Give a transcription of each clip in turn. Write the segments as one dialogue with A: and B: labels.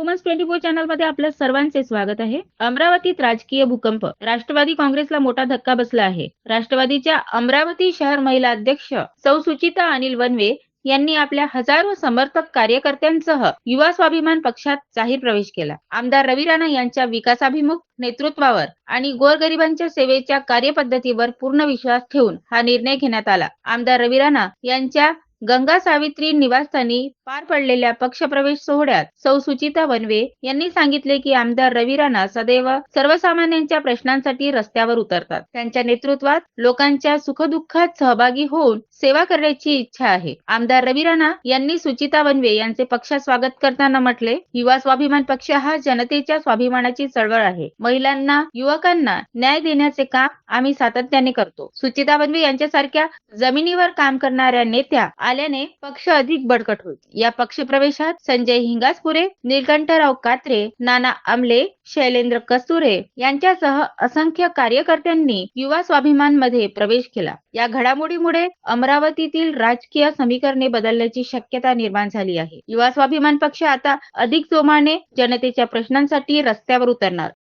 A: Women's 24 channel मध्ये आपल्या सर्वांचे स्वागत आहे। अमरावतीत राजकीय भूकंप। राष्ट्रवादी काँग्रेसला मोठा धक्का बसला आहे। राष्ट्रवादीच्या अमरावती शहर महिला अध्यक्ष सौ सुचिता अनिल वनवे यांनी आपल्या हजारो समर्थक कार्यकर्त्यांसह युवा स्वाभिमान पक्षात जाहीर प्रवेश केला। आमदार रवी राणा यांच्या विकासाभिमुख नेतृत्वावर आणि गोरगरिबांच्या सेवेच्या कार्यपद्धतीवर पूर्ण विश्वास ठेवून हा निर्णय घेण्यात आला। आमदार रवी राणा यांच्या गंगा सावित्री निवासस्थानी पार पडलेल्या पक्षप्रवेश सोहळ्यात सौ सुचिता वनवे यांनी सांगितले की आमदार रवी राणा सदैव सर्वसामान्यांच्या प्रश्नांसाठी रस्त्यावर उतरतात। त्यांच्या नेतृत्वात लोकांच्या सुखदुःखात सहभागी होऊन सेवा करण्याची इच्छा आहे। आमदार रवी राणा यांनी सुचिता वनवे यांचे पक्षात स्वागत करताना म्हटले, युवा स्वाभिमान पक्ष हा जनतेच्या स्वाभिमानाची चळवळ आहे। महिलांना, युवकांना न्याय देण्याचे काम आम्ही सातत्याने करतो। सुचिता वनवे यांच्यासारख्या जमिनीवर काम करणाऱ्या नेत्या आल्याने पक्ष अधिक बळकट होईल। या पक्षप्रवेशात संजय हिंगासपुरे, नीलकंठराव कात्रे, नाना आमले, शैलेंद्र कस्तुरे यांच्यासह असंख्य कार्यकर्त्यांनी युवा स्वाभिमान मध्ये प्रवेश केला। या घडामोडीमुळे अमरावतीतील राजकीय समीकरणे बदलण्याची शक्यता निर्माण झाली आहे। युवा स्वाभिमान पक्ष आता अधिक जोमाने जनतेच्या प्रश्नांसाठी रस्त्यावर उतरणार।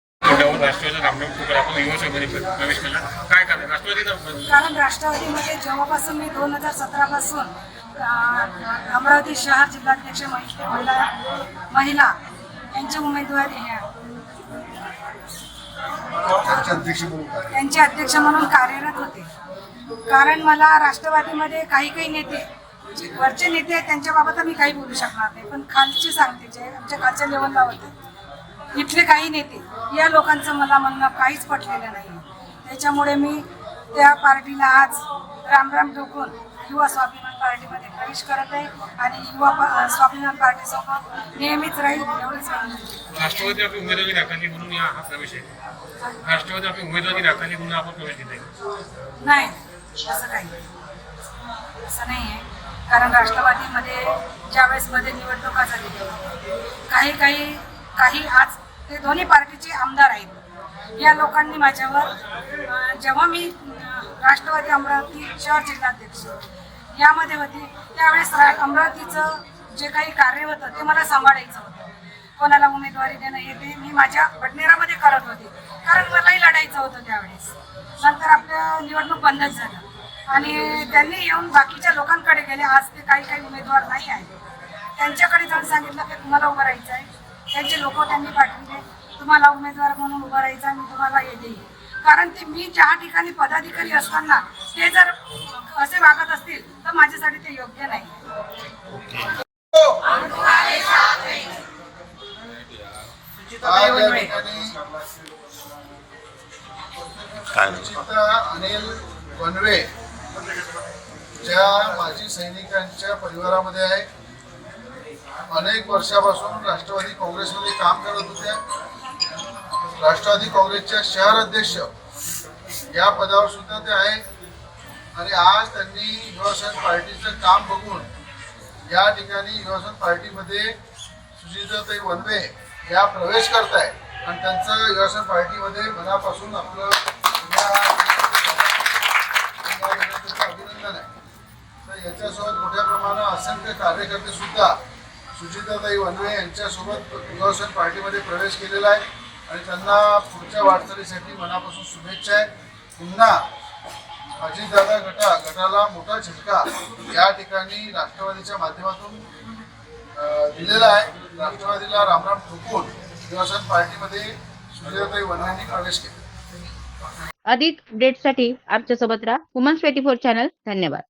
B: कारण राष्ट्रवादीमध्ये जेव्हापासून मी 2017 पासून अमरावती शहर जिल्हाध्यक्ष महिला यांची उमेदवारी त्यांचे अध्यक्ष म्हणून कार्यरत होते। कारण मला राष्ट्रवादीमध्ये काही नेते, वरचे नेते त्यांच्याबाबत मी काही बोलू शकणार नाही, पण खालचे सांगते जे आमच्या खालच्या लेवलला होते इथले काही नेते, या लोकांचं मला म्हणणं काहीच पटलेलं नाही। त्याच्यामुळे मी त्या पार्टीला आज राम ठोकून युवा स्वाभिमान पार्टीमध्ये प्रवेश करत आहे आणि युवा स्वाभिमान पार्टी सोबत नेहमीच राहील एवढेच म्हणून।
C: राष्ट्रवादी आपली उमेदवारी दाखवली म्हणून हा प्रवेश आहे। राष्ट्रवादी आपली उमेदवारी दाखवली म्हणून आपण प्रवेश घेतोय
B: नाही, असं काही असं नाही आहे। कारण राष्ट्रवादीमध्ये ज्यावेळेस मध्ये निवडणुका झाली काही आज ते दोन्ही पार्टीचे आमदार आहेत। या लोकांनी माझ्यावर जेव्हा मी राष्ट्रवादी अमरावती शहर जिल्हाध्यक्ष यामध्ये होती त्यावेळेस अमरावतीचं जे काही कार्य होतं ते मला सांभाळायचं होतं। कोणाला उमेदवारी देणं हे ते मी माझ्या बडनेरामध्ये करत होते, कारण मलाही लढायचं होतं त्यावेळेस। नंतर आपलं निवडणूक बंदच झालं आणि त्यांनी येऊन बाकीच्या लोकांकडे गेले। आज ते काही उमेदवार नाही आहेत, त्यांच्याकडे जाऊन सांगितलं की तुम्हाला उभं राहायचं आहे। त्यांचे लोक त्यांनी पाठवले, तुम्हाला उमेदवार म्हणून उभं राहायचं आणि तुम्हाला हे देईल। कारण ते मी ज्या ठिकाणी पदाधिकारी असताना ते जर असे वागत असतील तर माझ्यासाठी ते योग्य नाही।
D: अनिल वनवे ज्या माजी सैनिकांच्या परिवारामध्ये आहे, अनेक वर्षापासून राष्ट्रवादी काँग्रेसमध्ये काम करत होत्या। राष्ट्रवादी काँग्रेसच्या शहर अध्यक्ष या पदावर सुद्धा ते आहे आणि आज त्यांनी युवासेना पार्टीचं काम बघून या ठिकाणी युवासेना पार्टीमध्ये सुचिताताई वनवे या प्रवेश करताय आणि त्यांचं युवासेना पार्टीमध्ये मनापासून आपलं अभिनंदन आहे। तर याच्यासोबत मोठ्या प्रमाणात असंख्य कार्यकर्ते सुद्धा सुचिताताई वनवे यांच्यासोबत युवासेना पार्टीमध्ये प्रवेश केलेला आहे आणि त्यांना पुढच्या वाटचालीसाठी मनापासून शुभेच्छा आहेत। पुन्हा अजितदादा गटाला मोठा झटका या ठिकाणी राष्ट्रवादीच्या माध्यमातून दिलेला आहे। राष्ट्रवादीला राम ठोकून युवासेना पार्टीमध्ये सुचिताताई वनवेंनी प्रवेश केला।
A: अधिक अपडेटसाठी आमच्या सोबत राहा। Women's 24 channel. धन्यवाद।